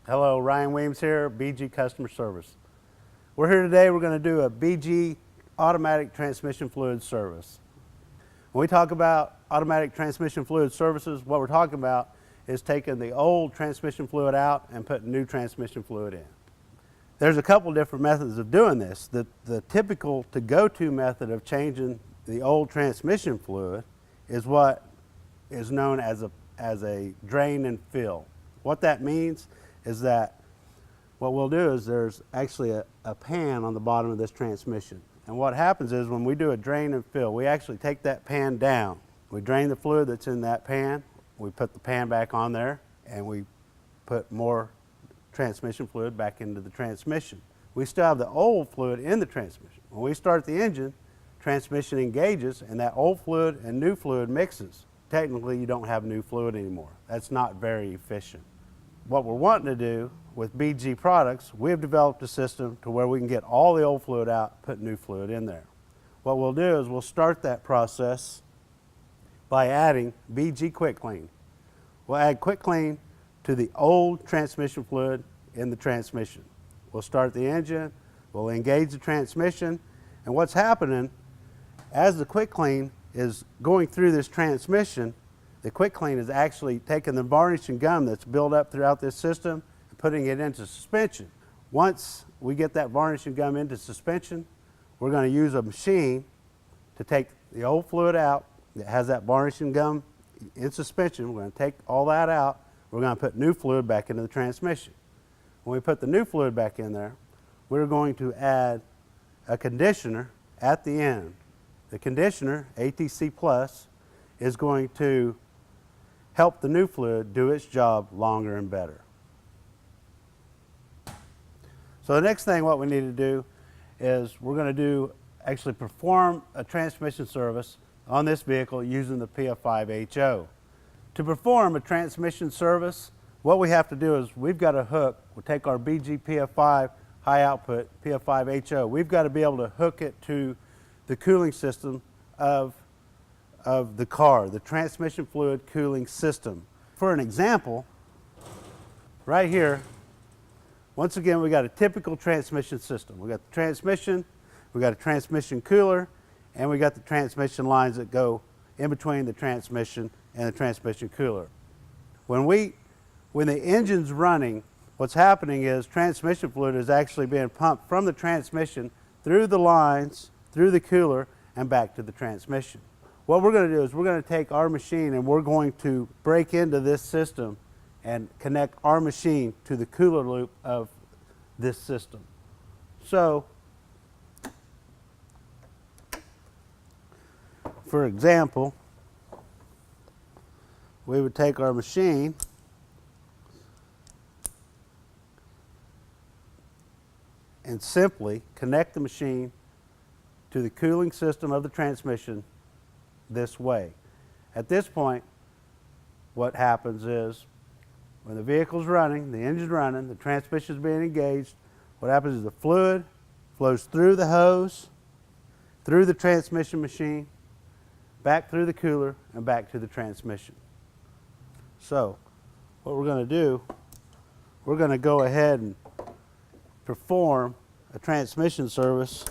Hello, Ryan Williams here, BG Customer Service. We're here today, we're going to do a BG automatic transmission fluid service. When we talk about automatic transmission fluid services, what we're talking about is taking the old transmission fluid out and putting new transmission fluid in. There's a couple different methods of doing this. The typical to-go-to method of changing the old transmission fluid is what is known as a drain and fill. What that means is that what we'll do is there's actually a pan on the bottom of this transmission. And what happens is when we do a drain and fill, we actually take that pan down. We drain the fluid that's in that pan, we put the pan back on there, and we put more transmission fluid back into the transmission. We still have the old fluid in the transmission. When we start the engine, transmission engages and that old fluid and new fluid mixes. Technically, you don't have new fluid anymore. That's not very efficient. What we're wanting to do with BG products, we've developed a system to where we can get all the old fluid out, put new fluid in there. What we'll do is we'll start that process by adding BG Quick Clean. We'll add Quick Clean to the old transmission fluid in the transmission. We'll start the engine, we'll engage the transmission, and what's happening as the Quick Clean is going through this transmission, the Quick Clean is actually taking the varnish and gum that's built up throughout this system and putting it into suspension. Once we get that varnish and gum into suspension, we're going to use a machine to take the old fluid out that has that varnish and gum in suspension. We're going to take all that out. We're going to put new fluid back into the transmission. When we put the new fluid back in there, we're going to add a conditioner at the end. The conditioner, ATC Plus, is going to help the new fluid do its job longer and better. So the next thing what we need to do is we're going to actually perform a transmission service on this vehicle using the PF5 HO. To perform a transmission service, what we have to do is we've got to hook, we'll take our BG PF5 high output PF5 HO, we've got to be able to hook it to the cooling system of the car, the transmission fluid cooling system. For an example, right here, once again, we got a typical transmission system. We got the transmission, we got a transmission cooler, and we got the transmission lines that go in between the transmission and the transmission cooler. When the engine's running, what's happening is transmission fluid is actually being pumped from the transmission through the lines, through the cooler, and back to the transmission. What we're going to do is we're going to take our machine and we're going to break into this system and connect our machine to the cooler loop of this system. So, for example, we would take our machine and simply connect the machine to the cooling system of the transmission this way. At this point, what happens is when the vehicle's running, the engine's running, the transmission's being engaged, what happens is the fluid flows through the hose, through the transmission machine, back through the cooler, and back to the transmission. So, what we're going to do, we're going to go ahead and perform a transmission service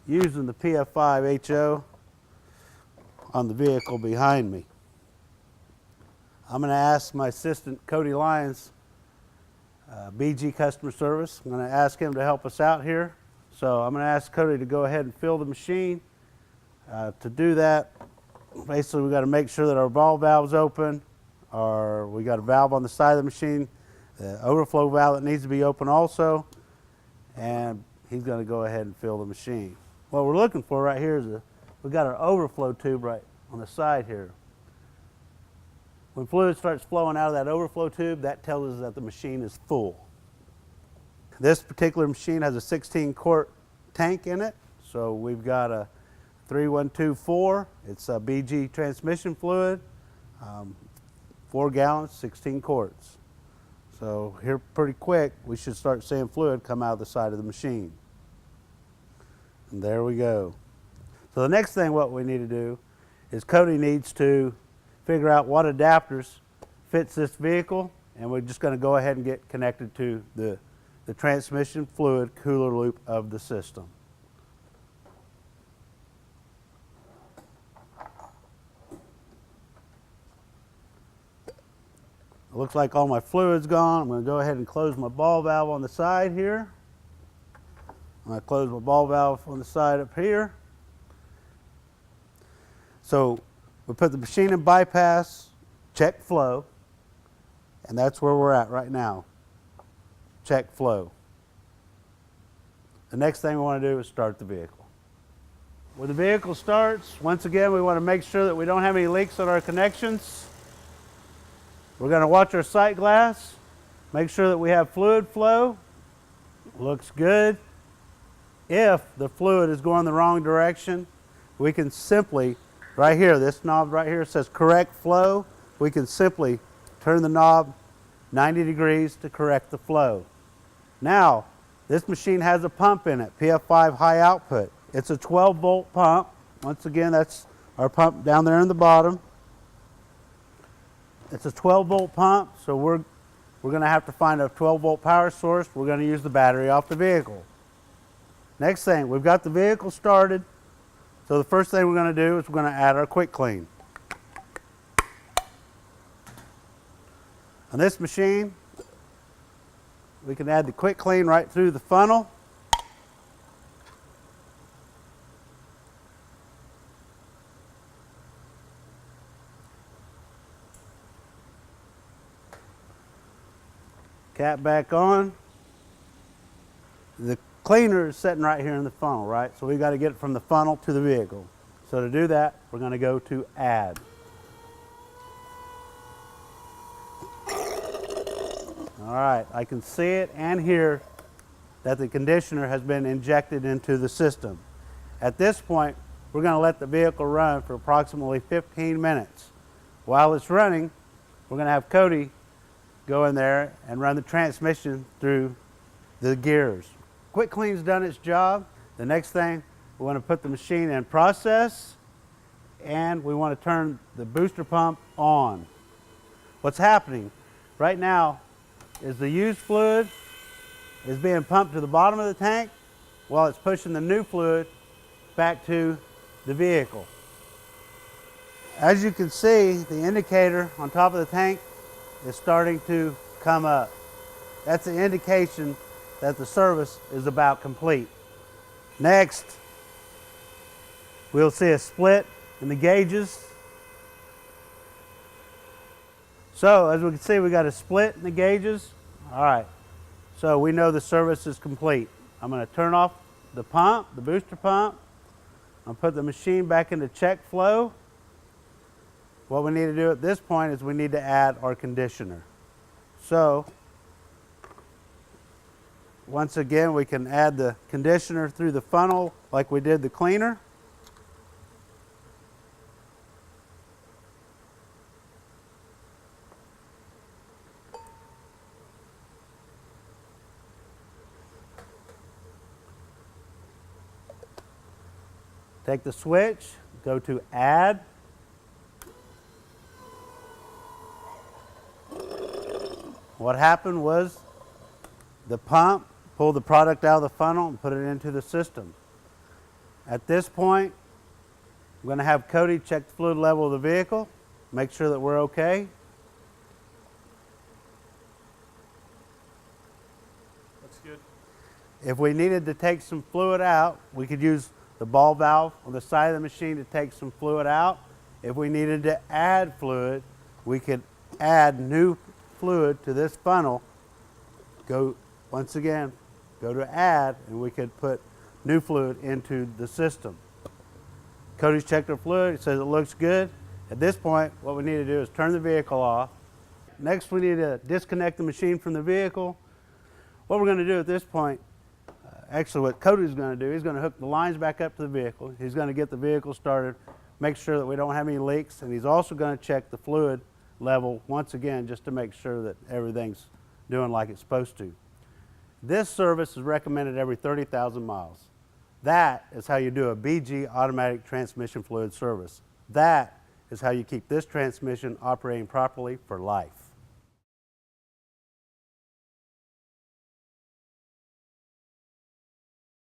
using the PF5 HO on the vehicle behind me. I'm going to ask my assistant, Cody Lyons, BG Customer Service. I'm going to ask him to help us out here. So I'm going to ask Cody to go ahead and fill the machine. To do that, basically we've got to make sure that our ball valve's open, or we got a valve on the side of the machine, the overflow valve that needs to be open also, and he's going to go ahead and fill the machine. What we're looking for right here is we've got our overflow tube right on the side here. When fluid starts flowing out of that overflow tube, that tells us that the machine is full. This particular machine has a 16-quart tank in it, so we've got a 3124. It's a BG transmission fluid, 4 gallons, 16 quarts. So here pretty quick, we should start seeing fluid come out of the side of the machine. And there we go. So the next thing what we need to do is Cody needs to figure out what adapters fits this vehicle and we're just going to go ahead and get connected to the transmission fluid cooler loop of the system. It looks like all my fluid's gone. I'm going to go ahead and close my ball valve on the side here. I'm going to close my ball valve on the side up here. So we put the machine in bypass, check flow, and that's where we're at right now. Check flow. The next thing we want to do is start the vehicle. When the vehicle starts, once again, we want to make sure that we don't have any leaks on our connections. We're going to watch our sight glass, make sure that we have fluid flow. Looks good. If the fluid is going the wrong direction, we can simply, right here, this knob right here says correct flow. We can simply turn the knob 90 degrees to correct the flow. Now, this machine has a pump in it, PF5 high output. It's a 12-volt pump. Once again, that's our pump down there in the bottom. It's a 12-volt pump, so we're going to have to find a 12-volt power source. We're going to use the battery off the vehicle. Next thing, we've got the vehicle started. So the first thing we're going to do is we're going to add our quick clean. On this machine, we can add the quick clean right through the funnel. Cap back on. The cleaner is sitting right here in the funnel, right? So we got to get it from the funnel to the vehicle. So to do that, we're going to go to add. All right, I can see it and hear that the conditioner has been injected into the system. At this point, we're going to let the vehicle run for approximately 15 minutes. While it's running, we're going to have Cody go in there and run the transmission through the gears. Quick Clean's done its job. The next thing, we want to put the machine in process, and we want to turn the booster pump on. What's happening right now is the used fluid is being pumped to the bottom of the tank while it's pushing the new fluid back to the vehicle. As you can see, the indicator on top of the tank is starting to come up. That's an indication that the service is about complete. Next, we'll see a split in the gauges. So as we can see, we got a split in the gauges. All right, so we know the service is complete. I'm going to turn off the pump, the booster pump. I'll put the machine back into check flow. What we need to do at this point is we need to add our conditioner. So once again, we can add the conditioner through the funnel like we did the cleaner. Take the switch, go to add. What happened was the pump pulled the product out of the funnel and put it into the system. At this point, I'm going to have Cody check the fluid level of the vehicle, make sure that we're okay. Looks good. If we needed to take some fluid out, we could use the ball valve on the side of the machine to take some fluid out. If we needed to add fluid, we could add new fluid to this funnel. Go, once again, go to add, and we could put new fluid into the system. Cody's checked our fluid, it says it looks good. At this point, what we need to do is turn the vehicle off. Next, we need to disconnect the machine from the vehicle. What we're going to do at this point, actually what Cody's going to do, he's going to hook the lines back up to the vehicle. He's going to get the vehicle started, make sure that we don't have any leaks, and he's also going to check the fluid level once again just to make sure that everything's doing like it's supposed to. This service is recommended every 30,000 miles. That is how you do a BG automatic transmission fluid service. That is how you keep this transmission operating properly for life.